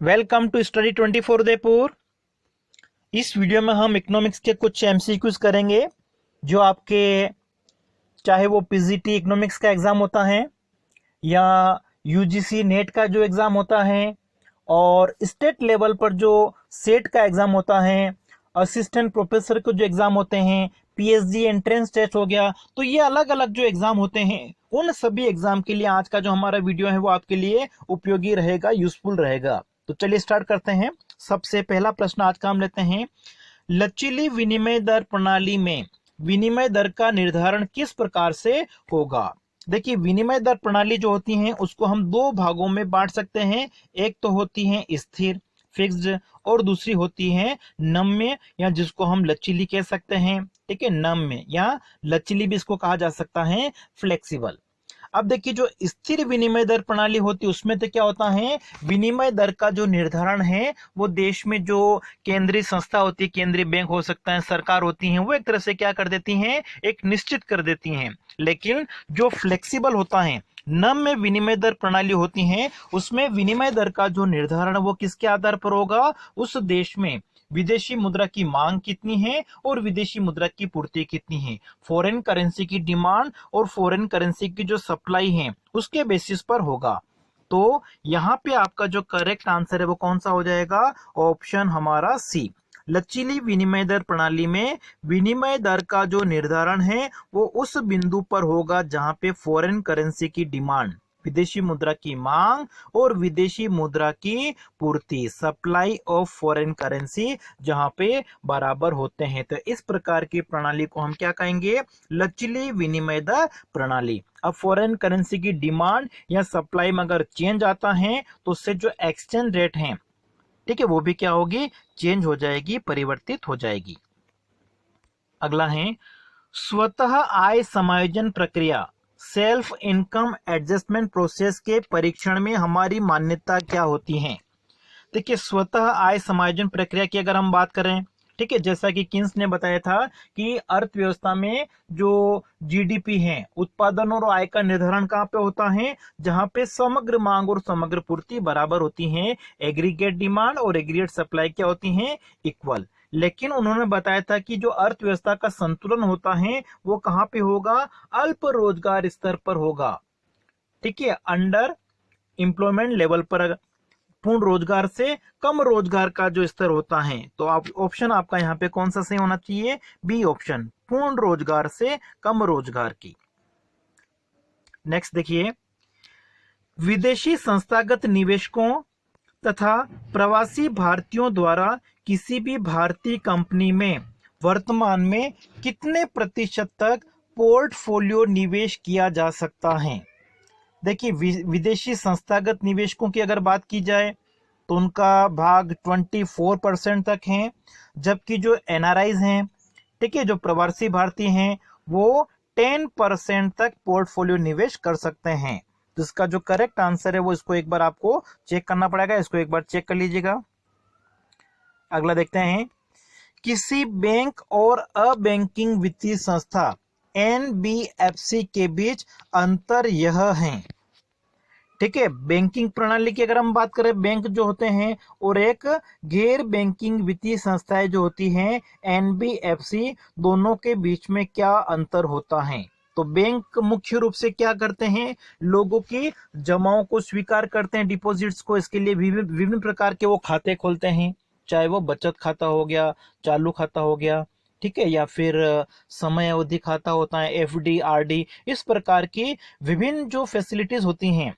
Welcome to study 24 Udaipur. इस video में हम इकोनॉमिक्स के कुछ एमसीक्यूज करेंगे जो आपके चाहे वो पीजीटी इकोनॉमिक्स का एग्जाम होता है या यूजीसी नेट का जो एग्जाम होता है और स्टेट लेवल पर जो सेट का एग्जाम होता है, असिस्टेंट प्रोफेसर के जो एग्जाम होते हैं, पीएचडी एंट्रेंस टेस्ट हो गया। तो ये अलग अलग जो एग्जाम होते हैं उन सभी एग्जाम के लिए आज का जो हमारा वीडियो है वो आपके लिए उपयोगी रहेगा, यूजफुल रहेगा। तो चलिए स्टार्ट करते हैं। सबसे पहला प्रश्न आज का हम लेते हैं, लचीली विनिमय दर प्रणाली में विनिमय दर का निर्धारण किस प्रकार से होगा। देखिए, विनिमय दर प्रणाली जो होती है उसको हम दो भागों में बांट सकते हैं। एक तो होती है स्थिर फिक्स्ड और दूसरी होती है नम्य या जिसको हम लचीली कह सकते हैं। ठीक है, नम्य या लचीली भी इसको कहा जा सकता है, फ्लेक्सिबल। अब देखिए, जो स्थिर विनिमय दर प्रणाली होती है उसमें तो क्या होता है, विनिमय दर का जो निर्धारण है वो देश में जो केंद्रीय संस्था होती है, केंद्रीय बैंक हो सकता है, सरकार होती है, वो एक तरह से क्या कर देती हैं, एक निश्चित कर देती हैं। लेकिन जो फ्लेक्सिबल होता है, नम्य विनिमय दर प्रणाली होती है, उसमें विनिमय दर का जो निर्धारण वो किसके आधार पर होगा, उस देश में विदेशी मुद्रा की मांग कितनी है और विदेशी मुद्रा की पूर्ति कितनी है, फॉरेन करेंसी की डिमांड और फॉरेन करेंसी की जो सप्लाई है उसके बेसिस पर होगा। तो यहाँ पे आपका जो करेक्ट आंसर है वो कौन सा हो जाएगा, ऑप्शन हमारा सी। लचीली विनिमय दर प्रणाली में विनिमय दर का जो निर्धारण है वो उस बिंदु पर होगा जहां पे फॉरेन करेंसी की डिमांड, विदेशी मुद्रा की मांग और विदेशी मुद्रा की पूर्ति, सप्लाई ऑफ फॉरेन करेंसी, जहां पे बराबर होते हैं। तो इस प्रकार की प्रणाली को हम क्या कहेंगे, लचीली विनिमय दर प्रणाली। अब फॉरेन करेंसी की डिमांड या सप्लाई में अगर चेंज आता है तो उससे जो एक्सचेंज रेट है, ठीक है, वो भी क्या होगी, चेंज हो जाएगी, परिवर्तित हो जाएगी। अगला है, स्वतः आय समायोजन प्रक्रिया, सेल्फ इनकम एडजस्टमेंट प्रोसेस के परीक्षण में हमारी मान्यता क्या होती है। देखिए, स्वतः आय समायोजन प्रक्रिया की अगर हम बात करें, ठीक है, जैसा कि किन्स ने बताया था कि अर्थव्यवस्था में जो जीडीपी है, उत्पादन और आय का निर्धारण कहाँ पे होता है, जहां पे समग्र मांग और समग्र पूर्ति बराबर होती है, एग्रीगेट डिमांड और एग्रीगेट सप्लाई क्या होती है, इक्वल। लेकिन उन्होंने बताया था कि जो अर्थव्यवस्था का संतुलन होता है वो कहाँ पे होगा, अल्प रोजगार स्तर पर होगा। ठीक है, अंडर एम्प्लॉयमेंट लेवल पर, पूर्ण रोजगार से कम रोजगार का जो स्तर होता है। तो आप ऑप्शन आपका यहाँ पे कौन सा सही होना चाहिए, बी ऑप्शन, पूर्ण रोजगार से कम रोजगार की। नेक्स्ट देखिए, विदेशी संस्थागत निवेशकों तथा प्रवासी भारतीयों द्वारा किसी भी भारतीय कंपनी में वर्तमान में कितने प्रतिशत तक पोर्टफोलियो निवेश किया जा सकता है। देखिए, विदेशी संस्थागत निवेशकों की अगर बात की जाए तो उनका भाग 24% तक है, जबकि जो एनआरआईज हैं, ठीक है, जो प्रवासी भारतीय हैं, वो 10% तक पोर्टफोलियो निवेश कर सकते हैं। तो इसका जो करेक्ट आंसर है वो इसको एक बार आपको चेक करना पड़ेगा, इसको एक बार चेक कर लीजिएगा। अगला देखते हैं, किसी बैंक और अबैंकिंग वित्तीय संस्था एनबीएफसी के बीच अंतर यह है। ठीक है, बैंकिंग प्रणाली की अगर हम बात करें, बैंक जो होते हैं और एक गैर बैंकिंग वित्तीय संस्थाएं जो होती हैं एनबीएफसी, दोनों के बीच में क्या अंतर होता है। तो बैंक मुख्य रूप से क्या करते हैं, लोगों की जमाओं को स्वीकार करते हैं, डिपॉजिट्स को, इसके लिए विभिन्न प्रकार के वो खाते खोलते हैं, चाहे वो बचत खाता हो गया, चालू खाता हो गया, ठीक है, या फिर समय अवधि खाता होता है, एफडी आरडी, इस प्रकार की विभिन्न जो फैसिलिटीज होती हैं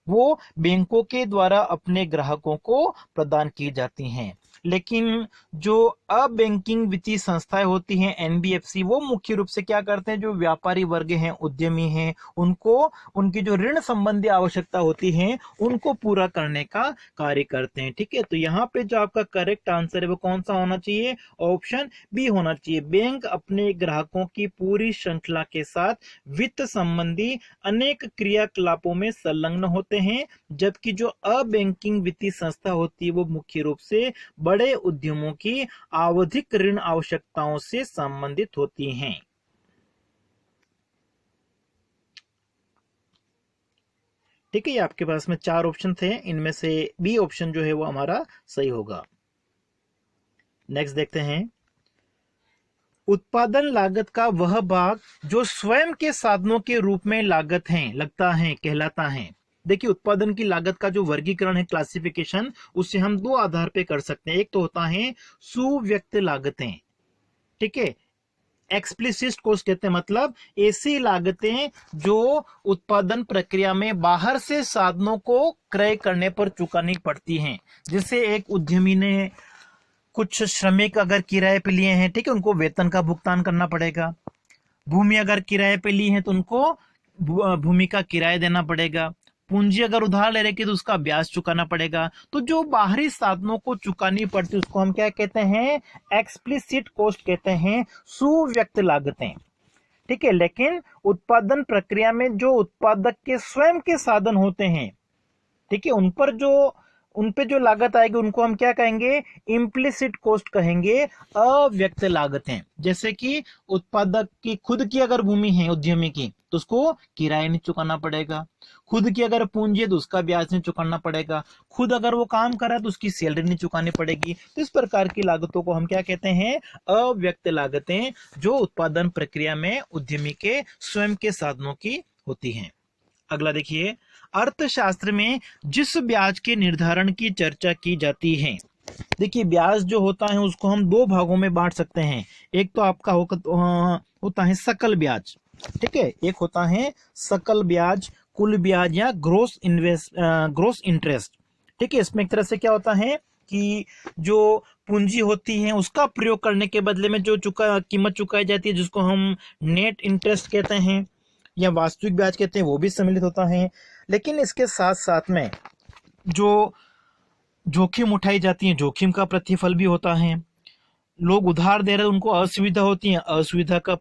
वो बैंकों के द्वारा अपने ग्राहकों को प्रदान की जाती हैं। लेकिन जो अबैंकिंग वित्तीय संस्थाएं होती हैं एनबीएफसी, वो मुख्य रूप से क्या करते हैं, जो व्यापारी वर्ग हैं, उद्यमी हैं, उनको उनकी जो ऋण संबंधी आवश्यकता होती है उनको पूरा करने का कार्य करते हैं। ठीक है, तो यहाँ पे जो आपका करेक्ट आंसर है वो कौन सा होना चाहिए, ऑप्शन बी होना चाहिए। बैंक अपने ग्राहकों की पूरी श्रृंखला के साथ वित्त संबंधी अनेक क्रियाकलापों में संलग्न होते हैं, जबकि जो अबैंकिंग वित्तीय संस्था होती है वो मुख्य रूप से बड़े उद्यमों की आवधिक ऋण आवश्यकताओं से संबंधित होती हैं। ठीक है, ये आपके पास में 4 ऑप्शन थे, इनमें से बी ऑप्शन जो है वो हमारा सही होगा। नेक्स्ट देखते हैं, उत्पादन लागत का वह भाग जो स्वयं के साधनों के रूप में लागत है लगता है कहलाता है। देखिए, उत्पादन की लागत का जो वर्गीकरण है, क्लासिफिकेशन, उससे हम 2 आधार पे कर सकते हैं। एक तो होता है सुव्यक्त लागतें, ठीक है, एक्सप्लिसिट कॉस्ट कहते हैं, मतलब ऐसी लागतें जो उत्पादन प्रक्रिया में बाहर से साधनों को क्रय करने पर चुकानी पड़ती हैं। जैसे एक उद्यमी ने कुछ श्रमिक अगर किराए पे लिए हैं, ठीक है, उनको वेतन का भुगतान करना पड़ेगा। भूमि अगर किराए पे ली है तो उनको भूमि का किराया देना पड़ेगा। पूंजी अगर उधार ले रखी तो उसका ब्याज चुकाना पड़ेगा। तो जो बाहरी साधनों को चुकानी पड़ती है उसको हम क्या कहते हैं, एक्सप्लिसिट कॉस्ट कहते हैं, सुव्यक्त लागतें, ठीक है। लेकिन उत्पादन प्रक्रिया में जो उत्पादक के स्वयं के साधन होते हैं, ठीक है, उन पे जो लागत आएगी उनको हम क्या कहेंगे, इम्प्लिसिट कॉस्ट कहेंगे, अव्यक्त लागतें। जैसे कि उत्पादक की खुद की अगर भूमि है उद्यमी की तो उसको किराया नहीं चुकाना पड़ेगा, खुद की अगर पूंजी है तो उसका ब्याज नहीं चुकाना पड़ेगा, खुद अगर वो काम कर रहा है तो उसकी सैलरी नहीं चुकानी पड़ेगी। तो इस प्रकार की लागतों को हम क्या कहते हैं, अव्यक्त लागतें, जो उत्पादन प्रक्रिया में उद्यमी के स्वयं के साधनों की होती हैं। अगला देखिए, अर्थशास्त्र में जिस ब्याज के निर्धारण की चर्चा की जाती है। देखिए, ब्याज जो होता है उसको हम 2 भागों में बांट सकते हैं। एक तो आपका होता है सकल ब्याज, ठीक है, एक होता है सकल ब्याज, कुल ब्याज या ग्रोस इंटरेस्ट, ठीक है। इसमें एक तरह से क्या होता है कि जो पूंजी होती है उसका प्रयोग करने के बदले में जो कीमत चुकाई जाती है, जिसको हम नेट इंटरेस्ट कहते हैं या वास्तविक ब्याज कहते हैं, वो भी सम्मिलित होता है। लेकिन इसके साथ साथ में जो जोखिम उठाई जाती है, जोखिम का प्रतिफल भी होता है। लोग उधार दे रहे हैं, उनको असुविधा होती है, असुविधा का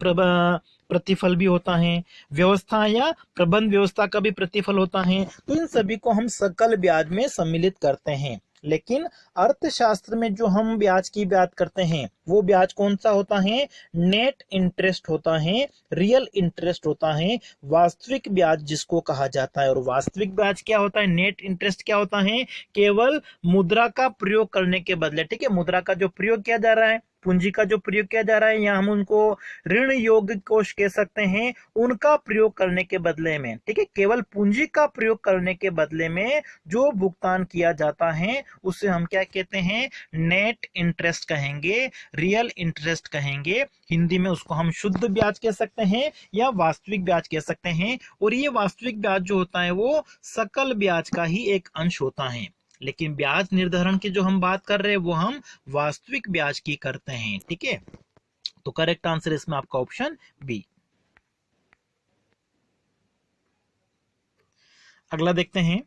प्रतिफल भी होता है। व्यवस्था या प्रबंध व्यवस्था का भी प्रतिफल होता है। तो इन सभी को हम सकल ब्याज में सम्मिलित करते हैं। लेकिन अर्थशास्त्र में जो हम ब्याज की बात करते हैं वो ब्याज कौन सा होता है, नेट इंटरेस्ट होता है, रियल इंटरेस्ट होता है, वास्तविक ब्याज जिसको कहा जाता है। और वास्तविक ब्याज क्या होता है, नेट इंटरेस्ट क्या होता है, केवल मुद्रा का प्रयोग करने के बदले, ठीक है, मुद्रा का जो प्रयोग किया जा रहा है, पूंजी का जो प्रयोग किया जा रहा है, या हम उनको ऋण योग्य कोष कह सकते हैं, उनका प्रयोग करने के बदले में, ठीक है, केवल पूंजी का प्रयोग करने के बदले में जो भुगतान किया जाता है उसे हम क्या कहते हैं, नेट इंटरेस्ट कहेंगे, रियल इंटरेस्ट कहेंगे। हिंदी में उसको हम शुद्ध ब्याज कह सकते हैं या वास्तविक ब्याज कह सकते हैं। और ये वास्तविक ब्याज जो होता है वो सकल ब्याज का ही एक अंश होता है। लेकिन ब्याज निर्धारण की जो हम बात कर रहे हैं वो हम वास्तविक ब्याज की करते हैं, ठीक है। तो करेक्ट आंसर इसमें आपका ऑप्शन बी। अगला देखते हैं,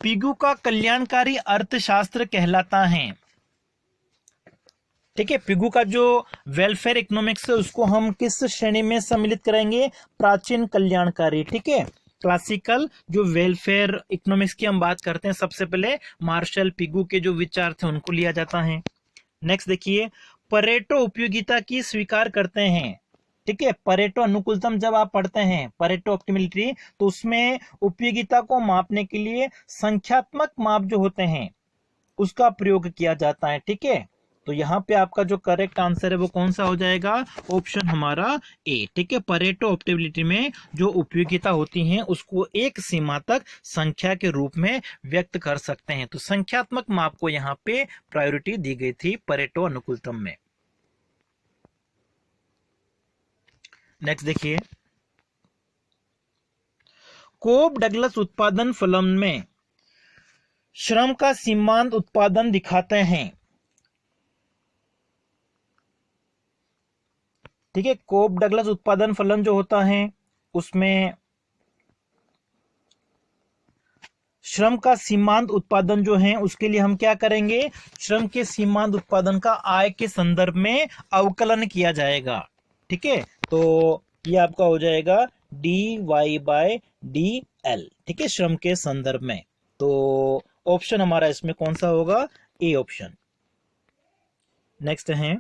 पिगू का कल्याणकारी अर्थशास्त्र कहलाता है, ठीक है। पिगू का जो वेलफेयर इकोनॉमिक्स है उसको हम किस श्रेणी में सम्मिलित करेंगे, प्राचीन कल्याणकारी, ठीक है। क्लासिकल जो वेलफेयर इकोनॉमिक्स की हम बात करते हैं, सबसे पहले मार्शल पिगू के जो विचार थे उनको लिया जाता है। नेक्स्ट देखिए, परेटो उपयोगिता की स्वीकार करते हैं, ठीक है। परेटो अनुकूलतम जब आप पढ़ते हैं, परेटो ऑप्टिमलिटी, तो उसमें उपयोगिता को मापने के लिए संख्यात्मक माप जो होते हैं उसका प्रयोग किया जाता है, ठीक है। तो यहाँ पे आपका जो करेक्ट आंसर है वो कौन सा हो जाएगा, ऑप्शन हमारा ए, ठीक है। परेटो ऑप्टिबिलिटी में जो उपयोगिता होती हैं उसको एक सीमा तक संख्या के रूप में व्यक्त कर सकते हैं। तो संख्यात्मक माप को यहाँ पे प्रायोरिटी दी गई थी परेटो अनुकूलतम में। नेक्स्ट देखिए, कोब डगलस उत्पादन फलन में श्रम का सीमांत उत्पादन दिखाते हैं, ठीक है। कोब डगलस उत्पादन फलन जो होता है उसमें श्रम का सीमांत उत्पादन जो है उसके लिए हम क्या करेंगे, श्रम के सीमांत उत्पादन का आय के संदर्भ में अवकलन किया जाएगा, ठीक है। तो ये आपका हो जाएगा dy/dl, ठीक है, श्रम के संदर्भ में। तो ऑप्शन हमारा इसमें कौन सा होगा, ए ऑप्शन। नेक्स्ट है,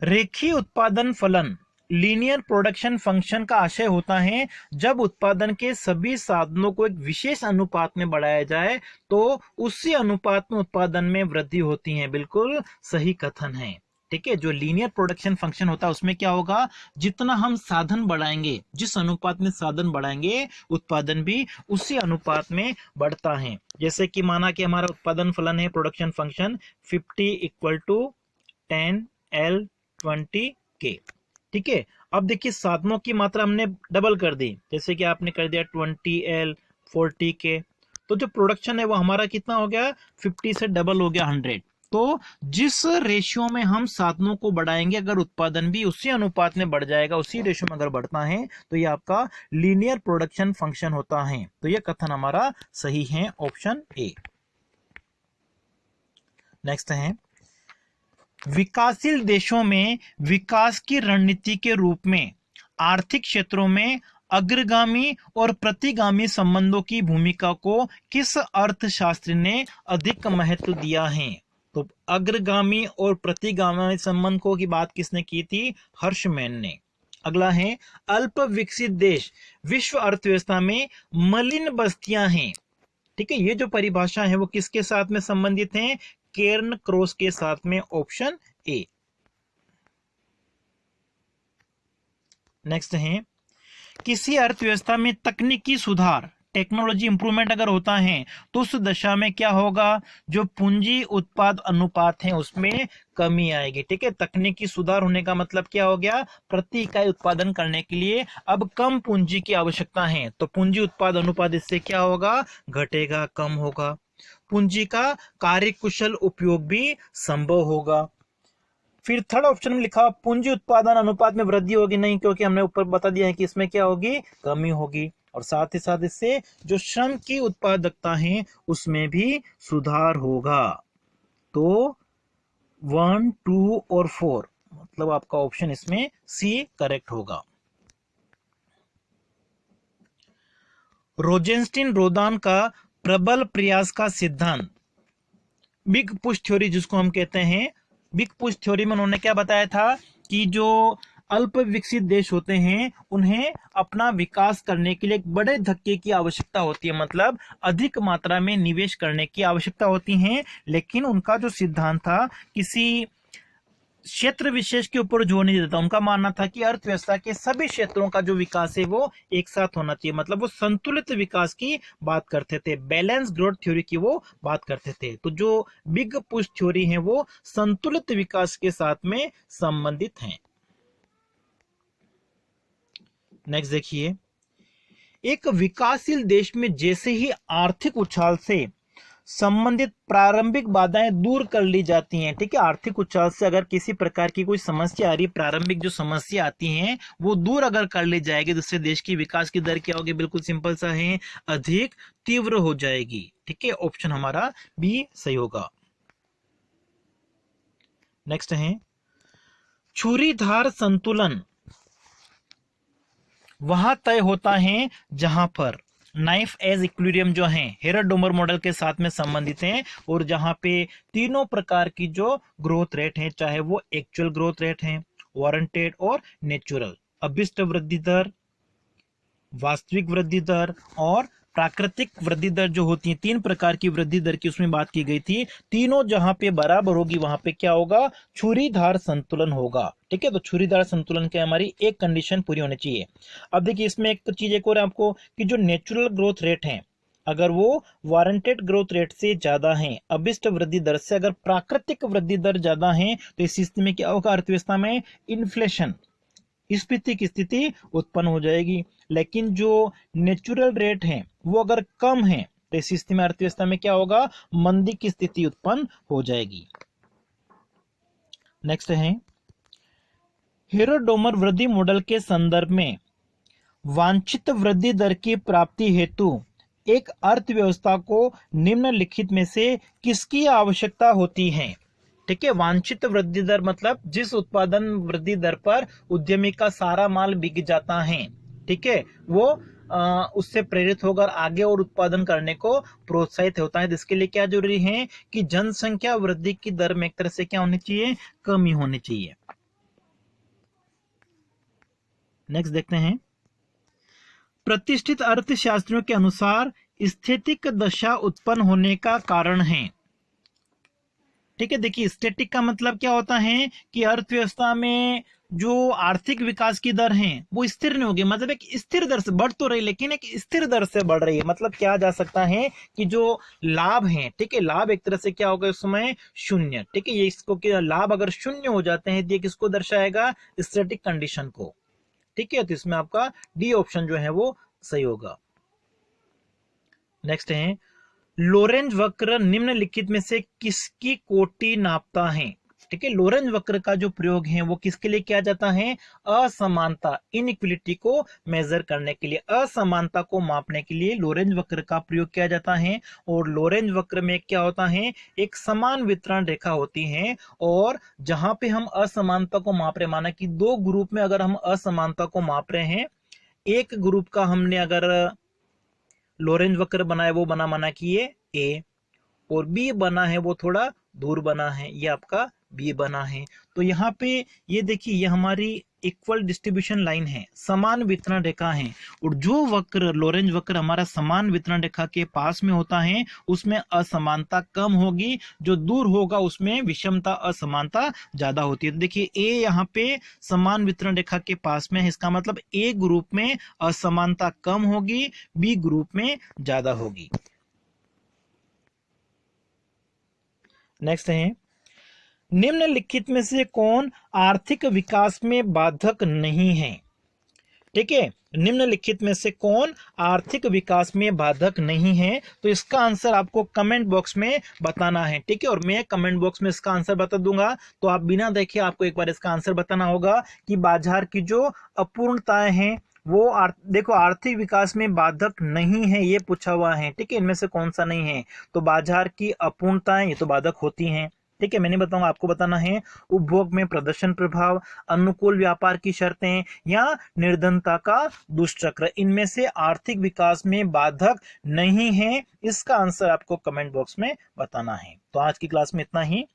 रेखीय उत्पादन फलन लीनियर प्रोडक्शन फंक्शन का आशय होता है जब उत्पादन के सभी साधनों को एक विशेष अनुपात में बढ़ाया जाए तो उसी अनुपात में उत्पादन में वृद्धि होती है। बिल्कुल सही कथन है। ठीक है, जो लीनियर प्रोडक्शन फंक्शन होता है उसमें क्या होगा, जितना हम साधन बढ़ाएंगे, जिस अनुपात में साधन बढ़ाएंगे उत्पादन भी उसी अनुपात में बढ़ता है। जैसे कि माना कि हमारा उत्पादन फलन है production function 50 equal to 10L 20K। ठीक है, अब देखिए साधनों की मात्रा हमने डबल कर दी, जैसे कि आपने कर दिया 20L 40K, तो जो प्रोडक्शन है वो हमारा कितना हो गया, 50 से डबल हो गया 100। तो जिस रेशियो में हम साधनों को बढ़ाएंगे अगर उत्पादन भी उसी अनुपात में बढ़ जाएगा, उसी रेशियो में अगर बढ़ता है तो ये आपका लीनियर प्रोडक्शन फंक्शन होता है। तो ये कथन हमारा सही है, ऑप्शन ए। नेक्स्ट है, विकासशील देशों में विकास की रणनीति के रूप में आर्थिक क्षेत्रों में अग्रगामी और प्रतिगामी संबंधों की भूमिका को किस अर्थशास्त्री ने अधिक महत्व दिया है? तो अग्रगामी और प्रतिगामी संबंध को की बात किसने की थी? हर्षमैन ने। अगला है, अल्प विकसित देश विश्व अर्थव्यवस्था में मलिन बस्तियां हैं। ठीक है, ये जो परिभाषा है वो किसके साथ में संबंधित है? केर्न क्रॉस के साथ में, ऑप्शन ए। नेक्स्ट है, किसी अर्थव्यवस्था में तकनीकी सुधार, टेक्नोलॉजी इंप्रूवमेंट अगर होता है तो उस दशा में क्या होगा, जो पूंजी उत्पाद अनुपात है उसमें कमी आएगी। ठीक है, तकनीकी सुधार होने का मतलब क्या हो गया, प्रति इकाई उत्पादन करने के लिए अब कम पूंजी की आवश्यकता है, तो पूंजी उत्पाद अनुपात इससे क्या होगा, घटेगा, कम होगा। पूंजी का कार्यकुशल उपयोग भी संभव होगा। फिर थर्ड ऑप्शन में लिखा पूंजी उत्पादन अनुपात में वृद्धि होगी, नहीं, क्योंकि हमने ऊपर बता दिया है कि इसमें क्या होगी, कमी होगी। और साथ ही साथ इससे जो श्रम की उत्पादकता है उसमें भी सुधार होगा। तो 1, 2 और 4 मतलब आपका ऑप्शन इसमें सी करेक्ट होगा। रोजेंस्टीन रोदान का प्रबल प्रयास का सिद्धांत, बिग पुश थ्योरी जिसको हम कहते हैं, बिग पुश थ्योरी में उन्होंने क्या बताया था कि जो अल्प विकसित देश होते हैं उन्हें अपना विकास करने के लिए एक बड़े धक्के की आवश्यकता होती है, मतलब अधिक मात्रा में निवेश करने की आवश्यकता होती है। लेकिन उनका जो सिद्धांत था किसी क्षेत्र विशेष के ऊपर जोर नहीं देता। उनका मानना था कि अर्थव्यवस्था के सभी क्षेत्रों का जो विकास है वो एक साथ होना चाहिए, मतलब वो संतुलित विकास की बात करते थे, बैलेंस ग्रोथ थ्योरी की वो बात करते थे। तो जो बिग पुश थ्योरी है वो संतुलित विकास के साथ में संबंधित है। नेक्स्ट देखिए, एक विकासशील देश में जैसे ही आर्थिक उछाल से संबंधित प्रारंभिक बाधाएं दूर कर ली जाती हैं। ठीक है, आर्थिक उछाल से अगर किसी प्रकार की कोई समस्या आ रही, प्रारंभिक जो समस्या आती हैं वो दूर अगर कर ली जाएगी, दूसरे देश की विकास की दर क्या होगी, बिल्कुल सिंपल सा है, अधिक तीव्र हो जाएगी। ठीक है, ऑप्शन हमारा बी सही होगा। नेक्स्ट है, छुरीधार संतुलन वहां तय होता है जहां पर नाइफ एज इक्विलिब्रियम जो है हेरोडोमर मॉडल के साथ में संबंधित हैं, और जहां पे तीनों प्रकार की जो ग्रोथ रेट है, चाहे वो एक्चुअल ग्रोथ रेट है, वारंटेड और नेचुरल, अभिष्ट वृद्धि दर, वास्तविक वृद्धि दर और प्राकृतिक वृद्धि दर जो होती है, तीन प्रकार की वृद्धि दर की उसमें बात की गई थी, तीनों जहां पे बराबर होगी वहां पे क्या होगा, छुरीधार संतुलन होगा। ठीक है, तो छुरीधार संतुलन की हमारी एक कंडीशन पूरी होनी चाहिए। अब देखिए इसमें एक चीज एक और आपको कि जो नेचुरल ग्रोथ रेट है अगर वो वारंटेड ग्रोथ रेट से ज्यादा है, अभिष्ट वृद्धि दर से अगर प्राकृतिक वृद्धि दर ज्यादा है, तो इस स्थिति में क्या होगा, अर्थव्यवस्था में इन्फ्लेशन, स्फीति की स्थिति उत्पन्न हो जाएगी। लेकिन जो नेचुरल रेट है वो अगर कम है तो इस स्थिति में अर्थव्यवस्था में क्या होगा, मंदी की स्थिति उत्पन्न हो जाएगी। नेक्स्ट है, हेरोडोमर वृद्धि मॉडल के संदर्भ में वांछित वृद्धि दर की प्राप्ति हेतु एक अर्थव्यवस्था को निम्नलिखित में से किसकी आवश्यकता होती है? ठीक है, वांछित वृद्धि दर मतलब जिस उत्पादन वृद्धि दर पर उद्यमी का सारा माल बिक जाता है, ठीक है, वो उससे प्रेरित होकर आगे और उत्पादन करने को प्रोत्साहित होता है। इसके लिए क्या जरूरी है कि जनसंख्या वृद्धि की दर में एक तरह से क्या होनी चाहिए, कमी होनी चाहिए। नेक्स्ट देखते हैं, प्रतिष्ठित अर्थशास्त्रियों के अनुसार स्थितिक दशा उत्पन्न होने का कारण है। ठीक है, देखिए स्टैटिक का मतलब क्या होता है कि अर्थव्यवस्था में जो आर्थिक विकास की दर है वो स्थिर नहीं होगी, मतलब एक स्थिर दर से बढ़ तो रही लेकिन एक स्थिर दर से बढ़ रही है। मतलब क्या जा सकता है कि जो लाभ है, ठीक है, लाभ एक तरह से क्या होगा उस समय शून्य। ठीक है, ये इसको क्या, लाभ अगर शून्य हो जाते हैं तो ये किसको दर्शाएगा, स्टैटिक कंडीशन को। ठीक है, तो इसमें आपका डी ऑप्शन जो है वो सही होगा। नेक्स्ट है, लोरेंज वक्र निम्नलिखित में से किसकी कोटि नापता है। ठीक है, लोरेंज वक्र का जो प्रयोग है वो किसके लिए किया जाता है, असमानता, इनइक्विलिटी को मेजर करने के लिए, असमानता को मापने के लिए लोरेंज वक्र का प्रयोग किया जाता है। और लोरेंज वक्र में क्या होता है, एक समान वितरण रेखा होती है, और जहां पे हम असमानता को माप रहे, माना कि दो ग्रुप में अगर हम असमानता को माप रहे हैं, एक ग्रुप का हमने अगर लोरेंज वक्र बनाया वो बना माना कि ये ए, और बी बना है वो थोड़ा दूर बना है, ये आपका बी बना है। तो यहाँ पे ये देखिए ये हमारी इक्वल डिस्ट्रीब्यूशन लाइन है, समान वितरण रेखा है, और जो वक्र लोरेंज वक्र हमारा समान वितरण रेखा के पास में होता है उसमें असमानता कम होगी, जो दूर होगा उसमें विषमता असमानता ज्यादा होती है। तो देखिए ए यहाँ पे समान वितरण रेखा के पास में है, इसका मतलब ए ग्रुप में असमानता कम होगी, बी ग्रुप में ज्यादा होगी। नेक्स्ट है, निम्नलिखित में से कौन आर्थिक विकास में बाधक नहीं है। ठीक है, निम्नलिखित में से कौन आर्थिक विकास में बाधक नहीं है, तो इसका आंसर आपको कमेंट बॉक्स में बताना है। ठीक है, और मैं कमेंट बॉक्स में इसका आंसर बता दूंगा, तो आप बिना देखे आपको एक बार इसका आंसर बताना होगा कि बाजार की जो अपूर्णताएं हैं वो देखो आर्थिक विकास में बाधक नहीं है, ये पूछा हुआ है। ठीक है, इनमें से कौन सा नहीं है, तो बाजार की अपूर्णताएं ये तो बाधक होती हैं। ठीक है, मैंने बताऊंगा, आपको बताना है उपभोग में प्रदर्शन प्रभाव, अनुकूल व्यापार की शर्तें, या निर्धनता का दुष्चक्र, इनमें से आर्थिक विकास में बाधक नहीं है। इसका आंसर आपको कमेंट बॉक्स में बताना है। तो आज की क्लास में इतना ही।